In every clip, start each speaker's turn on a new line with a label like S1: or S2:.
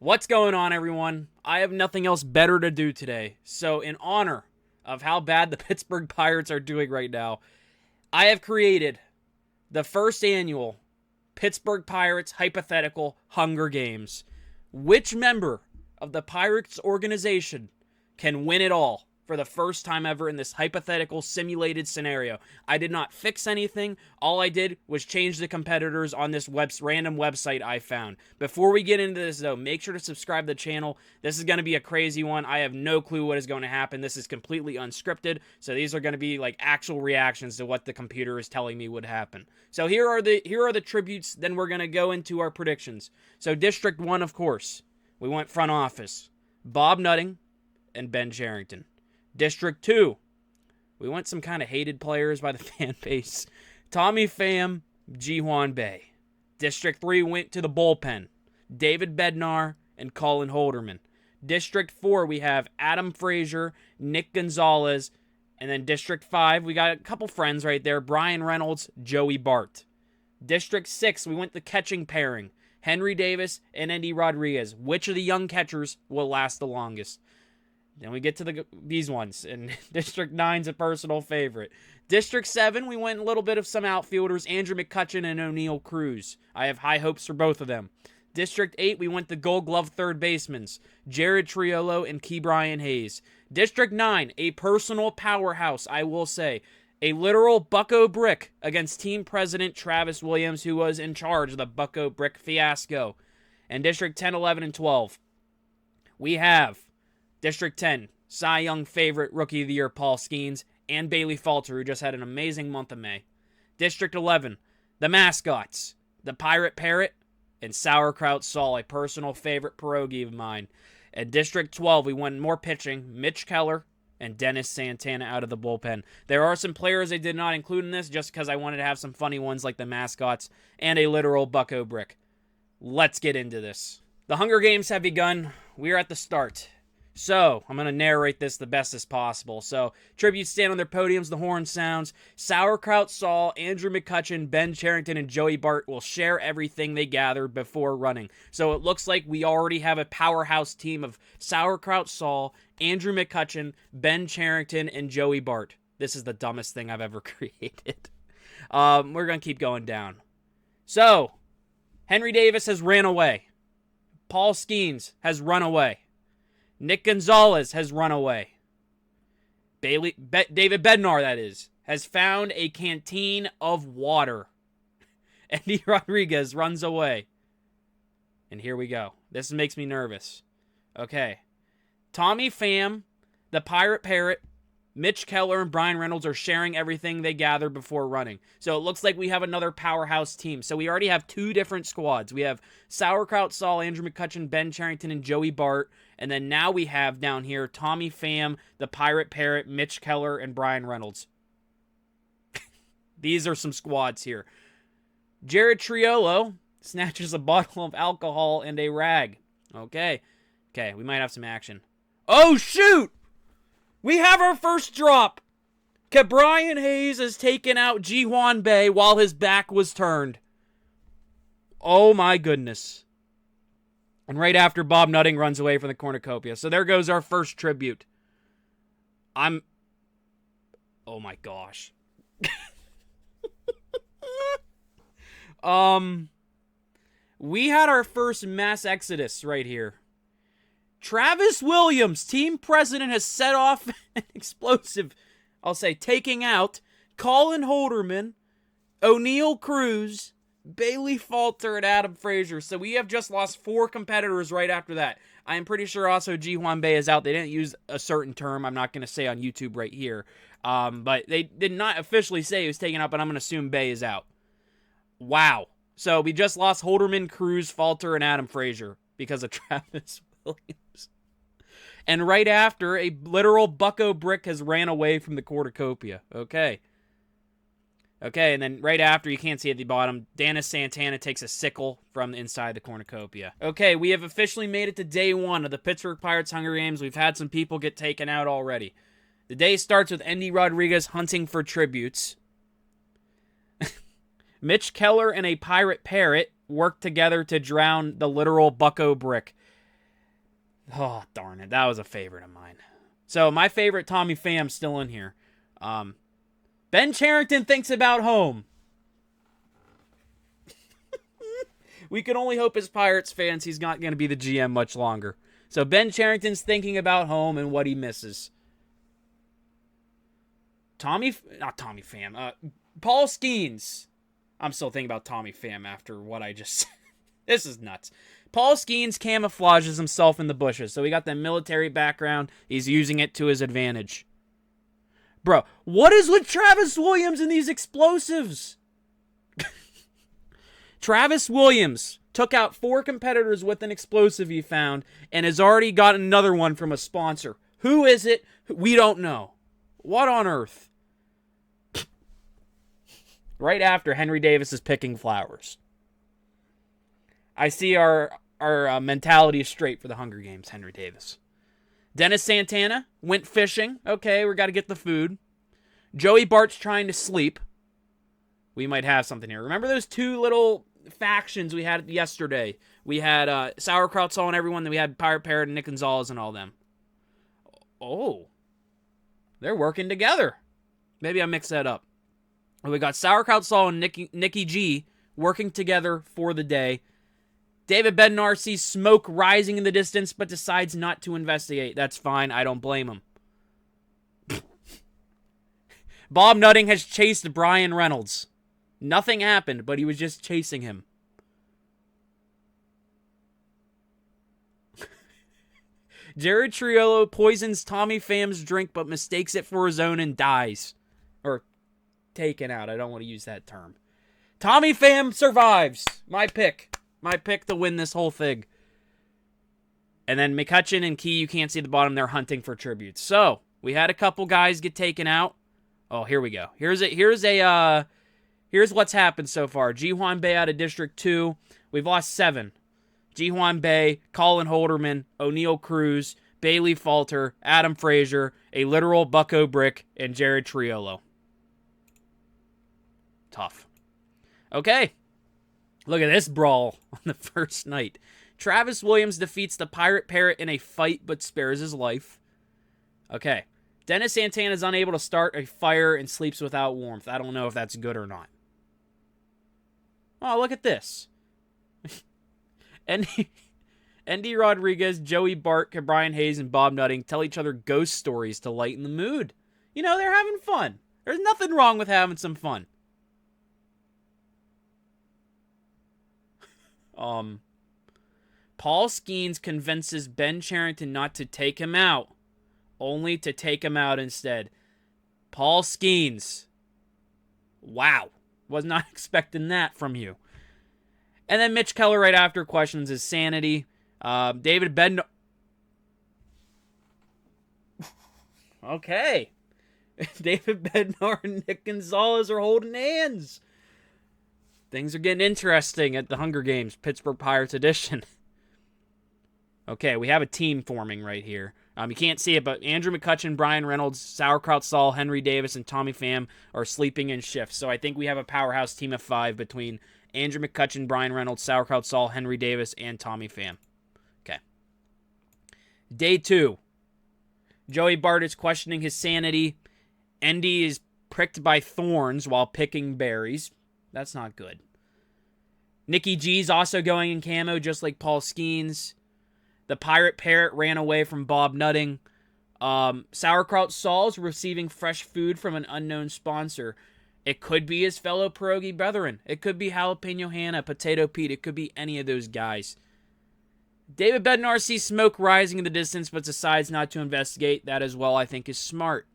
S1: What's going on, everyone? I have nothing else better to do today. So, in honor of how bad the Pittsburgh Pirates are doing right now, I have created the first annual Pittsburgh Pirates Hypothetical Hunger Games. Which member of the Pirates organization can win it all for the first time ever in this hypothetical simulated scenario? I did not fix anything. All I did was change the competitors on this random website I found. Before we get into this, though, make sure to subscribe to the channel. This is going to be a crazy one. I have no clue what is going to happen. This is completely unscripted, so these are going to be like actual reactions to what the computer is telling me would happen. So here are the tributes. Then we're going to go into our predictions. So District 1, of course, we went front office. Bob Nutting and Ben Cherington. District 2, we went some kind of hated players by the fan base. Tommy Pham, Ji-Hwan Bae. District 3 went to the bullpen. David Bednar and Colin Holderman. District 4, we have Adam Frazier, Nick Gonzalez. And then District 5, we got a couple friends right there. Brian Reynolds, Joey Bart. District 6, we went the catching pairing. Henry Davis and Endy Rodriguez. Which of the young catchers will last the longest? Then we get to these ones, and District 9's a personal favorite. District 7, we went a little bit of some outfielders, Andrew McCutchen and O'Neill Cruz. I have high hopes for both of them. District 8, we went the Gold Glove third basemen, Jared Triolo and Ke'Bryan Hayes. District 9, a personal powerhouse, I will say. A literal bucko brick against team president Travis Williams, who was in charge of the bucko brick fiasco. And District 10, 11, and 12, we have District 10, Cy Young favorite Rookie of the Year Paul Skeens, and Bailey Falter, who just had an amazing month of May. District 11, the mascots, the Pirate Parrot, and Sauerkraut Saul, a personal favorite pierogi of mine. And District 12, we went more pitching, Mitch Keller and Dennis Santana out of the bullpen. There are some players I did not include in this just because I wanted to have some funny ones like the mascots and a literal bucko brick. Let's get into this. The Hunger Games have begun. We are at the start. So, I'm going to narrate this the best as possible. So, tributes stand on their podiums, the horn sounds. Sauerkraut Saul, Andrew McCutchen, Ben Cherington, and Joey Bart will share everything they gathered before running. So, it looks like we already have a powerhouse team of Sauerkraut Saul, Andrew McCutchen, Ben Cherington, and Joey Bart. This is the dumbest thing I've ever created. We're going to keep going down. So, Henry Davis has ran away. Paul Skeens has run away. Nick Gonzalez has run away. David Bednar, that is, has found a canteen of water. Endy Rodriguez runs away. And here we go. This makes me nervous. Okay. Tommy Pham, the Pirate Parrot, Mitch Keller, and Brian Reynolds are sharing everything they gathered before running. So it looks like we have another powerhouse team. So we already have two different squads. We have Sauerkraut Saul, Andrew McCutchen, Ben Cherington, and Joey Bart. And then now we have down here Tommy Pham, the Pirate Parrot, Mitch Keller, and Brian Reynolds. These are some squads here. Jared Triolo snatches a bottle of alcohol and a rag. Okay, we might have some action. Oh, shoot! We have our first drop. Ke'Bryan Hayes has taken out Ji-Hwan Bae while his back was turned. Oh my goodness. And right after, Bob Nutting runs away from the cornucopia. So there goes our first tribute. Oh my gosh. We had our first mass exodus right here. Travis Williams, team president, has set off an explosive, I'll say, taking out Colin Holderman, O'Neill Cruz, Bailey Falter, and Adam Frazier. So we have just lost 4 competitors right after that. I am pretty sure also Ji-Hwan Bae is out. They didn't use a certain term I'm not going to say on YouTube right here. But they did not officially say he was taken out, but I'm going to assume Bae is out. Wow. So we just lost Holderman, Cruz, Falter, and Adam Frazier because of Travis Williams. And right after, a literal bucko brick has ran away from the cornucopia. Okay, and then right after, you can't see at the bottom, Dennis Santana takes a sickle from inside the cornucopia. Okay, we have officially made it to day 1 of the Pittsburgh Pirates Hunger Games. We've had some people get taken out already. The day starts with Endy Rodriguez hunting for tributes. Mitch Keller and a Pirate Parrot work together to drown the literal bucko brick. Oh, darn it. That was a favorite of mine. So, my favorite Tommy Pham's still in here. Ben Cherington thinks about home. We can only hope as Pirates fans he's not going to be the GM much longer. So, Ben Cherington's thinking about home and what he misses. Paul Skeens. I'm still thinking about Tommy Pham after what I just said. This is nuts. Paul Skeens camouflages himself in the bushes. So he got the military background. He's using it to his advantage. Bro, what is with Travis Williams and these explosives? Travis Williams took out 4 competitors with an explosive he found and has already got another one from a sponsor. Who is it? We don't know. What on earth? Right after Henry Davis is picking flowers. I see our mentality is straight for the Hunger Games, Henry Davis. Dennis Santana went fishing. Okay, we got to get the food. Joey Bart's trying to sleep. We might have something here. Remember those 2 little factions we had yesterday? We had Sauerkraut Saul and everyone. Then we had Pirate Parrot and Nick Gonzalez and all them. Oh. They're working together. Maybe I mixed that up. We got Sauerkraut Saul and Nikki G working together for the day. David Bednar sees smoke rising in the distance, but decides not to investigate. That's fine. I don't blame him. Bob Nutting has chased Brian Reynolds. Nothing happened, but he was just chasing him. Jared Triolo poisons Tommy Pham's drink, but mistakes it for his own and dies. Or taken out. I don't want to use that term. Tommy Pham survives. My pick. My pick to win this whole thing. And then McCutcheon and Key, you can't see the bottom, they're hunting for tributes. So, we had a couple guys get taken out. Oh, here we go. Here's what's happened so far. Ji-Hwan Bae out of District 2. We've lost 7. Ji-Hwan Bae, Colin Holderman, O'Neal Cruz, Bailey Falter, Adam Frazier, a literal Bucko Brick, and Jared Triolo. Tough. Okay. Look at this brawl on the first night. Travis Williams defeats the Pirate Parrot in a fight but spares his life. Okay. Dennis Santana is unable to start a fire and sleeps without warmth. I don't know if that's good or not. Oh, look at this. Andy Rodriguez, Joey Bart, Brian Hayes, and Bob Nutting tell each other ghost stories to lighten the mood. You know, they're having fun. There's nothing wrong with having some fun. Paul Skeens convinces Ben Cherington not to take him out, only to take him out instead. Paul Skeens. Wow. Was not expecting that from you. And then Mitch Keller right after questions his sanity. David Bednar. Okay. David Bednar and Nick Gonzalez are holding hands. Things are getting interesting at the Hunger Games, Pittsburgh Pirates edition. Okay, we have a team forming right here. You can't see it, but Andrew McCutcheon, Brian Reynolds, Sauerkraut Saul, Henry Davis, and Tommy Pham are sleeping in shifts. So I think we have a powerhouse team of 5 between Andrew McCutcheon, Brian Reynolds, Sauerkraut Saul, Henry Davis, and Tommy Pham. Okay. Day 2. Joey Bart is questioning his sanity. Andy is pricked by thorns while picking berries. That's not good. Nikki G's also going in camo, just like Paul Skeens. The Pirate Parrot ran away from Bob Nutting. Sauerkraut Saul's receiving fresh food from an unknown sponsor. It could be his fellow pierogi brethren. It could be Jalapeno Hannah, Potato Pete. It could be any of those guys. David Bednar sees smoke rising in the distance, but decides not to investigate. That as well, I think, is smart.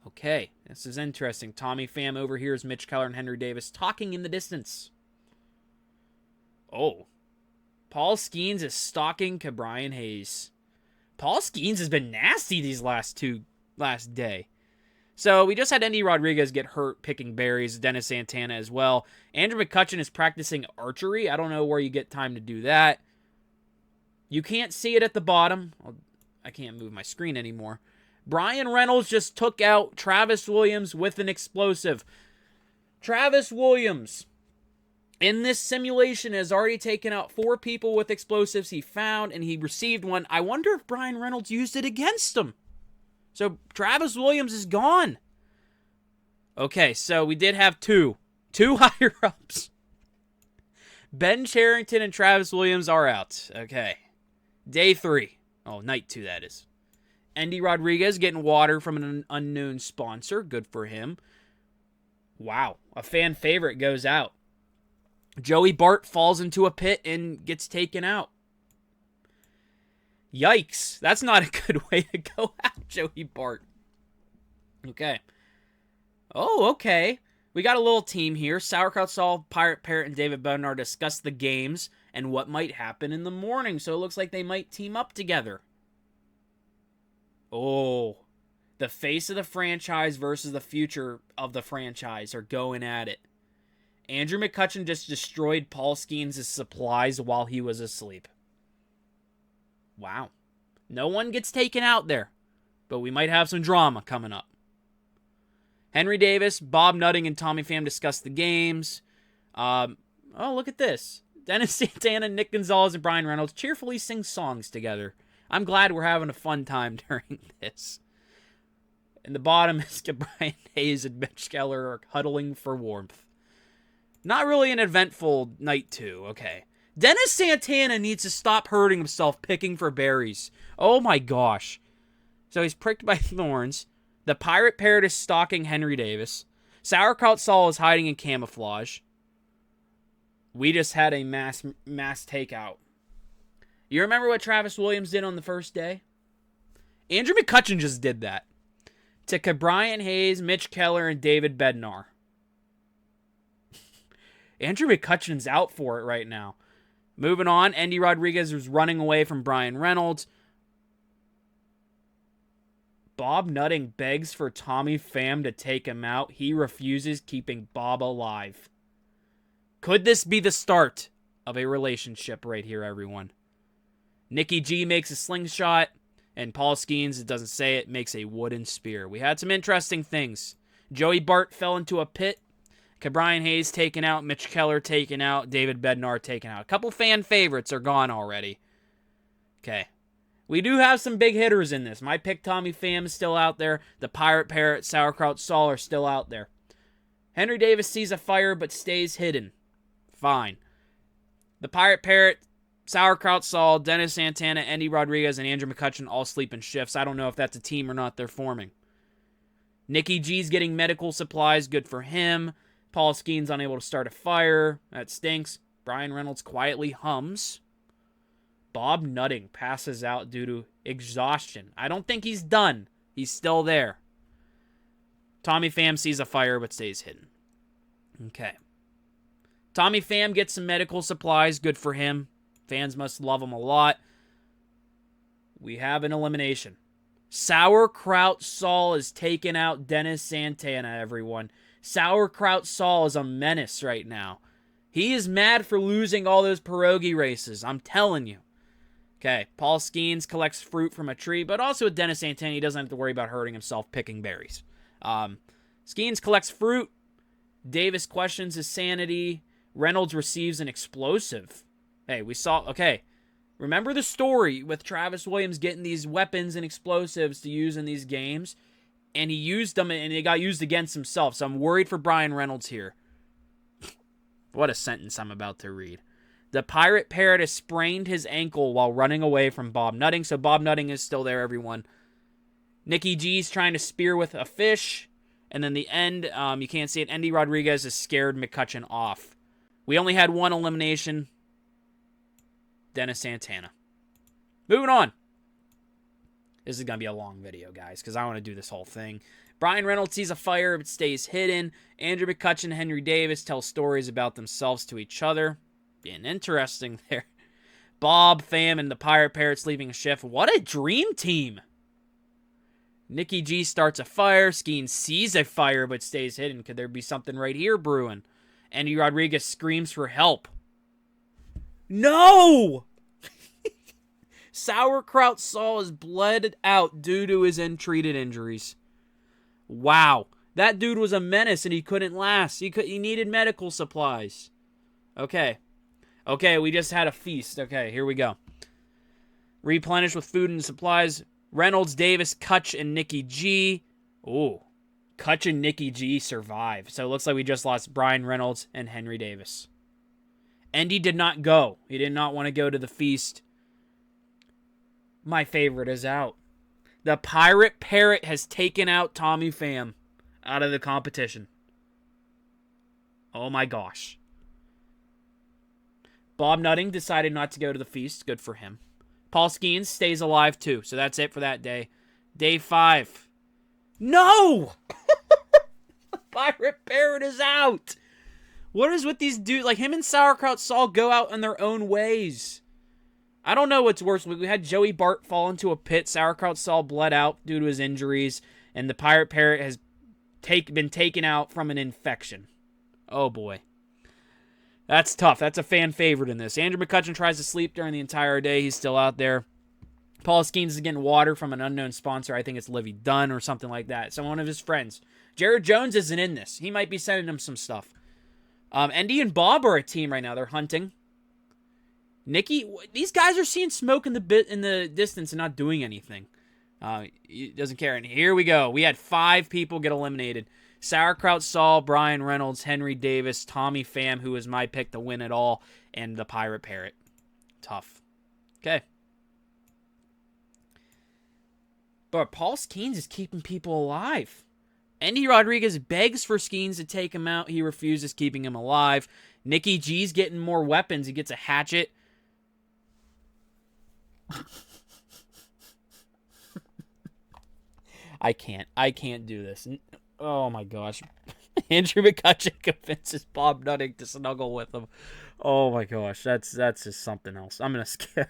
S1: Okay, this is interesting. Tommy Pham overhears Mitch Keller and Henry Davis talking in the distance. Oh. Paul Skeens is stalking Brian Hayes. Paul Skeens has been nasty these last day. So we just had Andy Rodriguez get hurt picking berries, Dennis Santana as well. Andrew McCutcheon is practicing archery. I don't know where you get time to do that. You can't see it at the bottom. I can't move my screen anymore. Brian Reynolds just took out Travis Williams with an explosive. Travis Williams in this simulation has already taken out 4 people with explosives he found, and he received one. I wonder if Brian Reynolds used it against him. So Travis Williams is gone. Okay, so we did have two higher-ups. Ben Charrington and Travis Williams are out. Okay. Day 3. Oh, night 2, that is. Andy Rodriguez getting water from an unknown sponsor. Good for him. Wow. A fan favorite goes out. Joey Bart falls into a pit and gets taken out. Yikes. That's not a good way to go out, Joey Bart. Okay. Oh, okay. We got a little team here. Sauerkraut Saul, Pirate Parrot, and David Bednar discuss the games and what might happen in the morning. So it looks like they might team up together. Oh. The face of the franchise versus the future of the franchise are going at it. Andrew McCutchen just destroyed Paul Skeens' supplies while he was asleep. Wow. No one gets taken out there, but we might have some drama coming up. Henry Davis, Bob Nutting, and Tommy Pham discuss the games. Oh, look at this. Dennis Santana, Nick Gonzalez, and Brian Reynolds cheerfully sing songs together. I'm glad we're having a fun time during this. And the bottom is Brian Hayes and Mitch Keller are huddling for warmth. Not really an eventful night 2. Okay. Dennis Santana needs to stop hurting himself picking for berries. Oh my gosh. So he's pricked by thorns. The Pirate Parrot is stalking Henry Davis. Sauerkraut Saul is hiding in camouflage. We just had a mass takeout. You remember what Travis Williams did on the first day? Andrew McCutchen just did that. To Brian Hayes, Mitch Keller, and David Bednar. Andrew McCutchen's out for it right now. Moving on, Andy Rodriguez was running away from Brian Reynolds. Bob Nutting begs for Tommy Pham to take him out. He refuses, keeping Bob alive. Could this be the start of a relationship right here, everyone? Nikki G makes a slingshot, and Paul Skeens, it doesn't say it, makes a wooden spear. We had some interesting things. Joey Bart fell into a pit. Brian Hayes taken out, Mitch Keller taken out, David Bednar taken out. A couple fan favorites are gone already. Okay. We do have some big hitters in this. My pick, Tommy Pham, is still out there. The Pirate Parrot, Sauerkraut Saul are still out there. Henry Davis sees a fire but stays hidden. Fine. The Pirate Parrot, Sauerkraut Saul, Dennis Santana, Andy Rodriguez, and Andrew McCutchen all sleep in shifts. I don't know if that's a team or not they're forming. Nikki G's getting medical supplies. Good for him. Paul Skeens unable to start a fire. That stinks. Brian Reynolds quietly hums. Bob Nutting passes out due to exhaustion. I don't think he's done. He's still there. Tommy Pham sees a fire but stays hidden. Okay. Tommy Pham gets some medical supplies. Good for him. Fans must love him a lot. We have an elimination. Sauerkraut Saul is taking out Dennis Santana, everyone. Sauerkraut Saul is a menace right now. He is mad for losing all those pierogi races. I'm telling you. Okay, Paul Skeens collects fruit from a tree, but also with Dennis Santana, he doesn't have to worry about hurting himself picking berries. Skeens collects fruit. Davis questions his sanity. Reynolds receives an explosive. Hey, we saw... Okay, remember the story with Travis Williams getting these weapons and explosives to use in these games? And he used them, and they got used against himself. So I'm worried for Brian Reynolds here. What a sentence I'm about to read. The Pirate Parrot has sprained his ankle while running away from Bob Nutting. So Bob Nutting is still there, everyone. Nikki G's trying to spear with a fish. And then the end, you can't see it. Andy Rodriguez has scared McCutchen off. We only had one elimination. Dennis Santana. Moving on. This is going to be a long video, guys, because I want to do this whole thing. Brian Reynolds sees a fire but stays hidden. Andrew McCutchen and Henry Davis tell stories about themselves to each other. Being interesting there. Bob, Pham, and the Pirate Parrots leaving a shift. What a dream team. Nikki G starts a fire. Skeens sees a fire but stays hidden. Could there be something right here brewing? Andy Rodriguez screams for help. No! Sauerkraut Saul is bled out due to his untreated injuries. Wow. That dude was a menace and he couldn't last. He needed medical supplies. Okay. Okay, we just had a feast. Okay, here we go. Replenish with food and supplies. Reynolds, Davis, Kutch, and Nikki G. Ooh. Kutch and Nikki G survive. So it looks like we just lost Brian Reynolds and Henry Davis. Andy did not go. He did not want to go to the feast. My favorite is out. The Pirate Parrot has taken out Tommy Pham out of the competition. Oh my gosh. Bob Nutting decided not to go to the feast. Good for him. Paul Skeens stays alive too. So that's it for that day. Day 5. No! The Pirate Parrot is out. What is with these dudes? Like him and Sauerkraut Saul go out in their own ways. I don't know what's worse. We had Joey Bart fall into a pit. Sauerkraut Saul bled out due to his injuries. And the Pirate Parrot has been taken out from an infection. Oh boy. That's tough. That's a fan favorite in this. Andrew McCutcheon tries to sleep during the entire day. He's still out there. Paul Skeens is getting water from an unknown sponsor. I think it's Livy Dunn or something like that. So one of his friends. Jared Jones isn't in this. He might be sending him some stuff. Andy and Bob are a team right now. They're hunting. Nikki, these guys are seeing smoke in the distance and not doing anything. He doesn't care. And here we go. We had 5 people get eliminated. Sauerkraut Saul, Brian Reynolds, Henry Davis, Tommy Pham, who is my pick to win it all, and the Pirate Parrot. Tough. Okay. But Paul Skeens is keeping people alive. Andy Rodriguez begs for Skeens to take him out. He refuses, keeping him alive. Nikki G's getting more weapons. He gets a hatchet. I can't do this. Oh my gosh. Andrew McCutcheon convinces Bob Nutting to snuggle with him. Oh my gosh. That's just something else. I'm going to skip.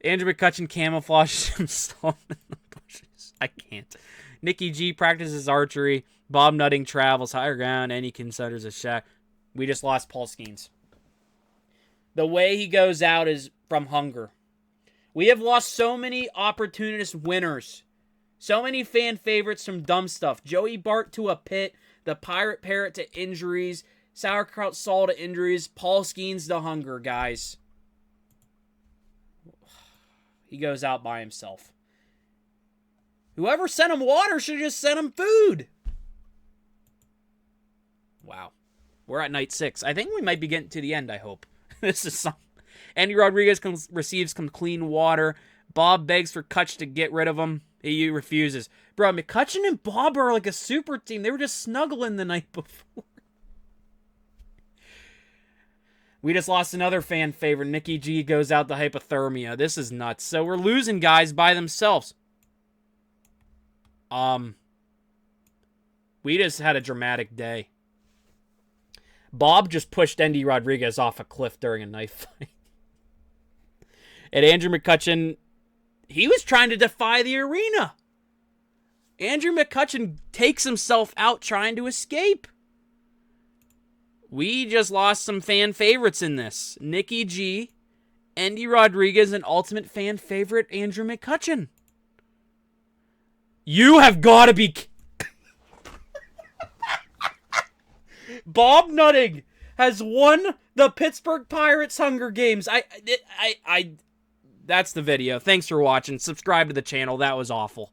S1: Andrew McCutcheon camouflages himself in the bushes. I can't. Nikki G practices archery. Bob Nutting travels higher ground, and he considers a shack. We just lost Paul Skeens. The way he goes out is from hunger. We have lost so many opportunist winners. So many fan favorites from dumb stuff. Joey Bart to a pit. The Pirate Parrot to injuries. Sauerkraut Saul to injuries. Paul Skeens to hunger, guys. He goes out by himself. Whoever sent him water should have just sent him food. Wow. We're at night 6. I think we might be getting to the end, I hope. This is some... Andy Rodriguez receives some clean water. Bob begs for Kutch to get rid of him. He refuses. Bro, McCutcheon and Bob are like a super team. They were just snuggling the night before. We just lost another fan favorite. Nikki G goes out to hypothermia. This is nuts. So we're losing guys by themselves. We just had a dramatic day. Bob just pushed Andy Rodriguez off a cliff during a knife fight. And Andrew McCutcheon, he was trying to defy the arena. Andrew McCutcheon takes himself out trying to escape. We just lost some fan favorites in this. Nikki G, Andy Rodriguez, and ultimate fan favorite Andrew McCutcheon. You have got to be... Bob Nutting has won the Pittsburgh Pirates Hunger Games. That's the video. Thanks for watching. Subscribe to the channel. That was awful.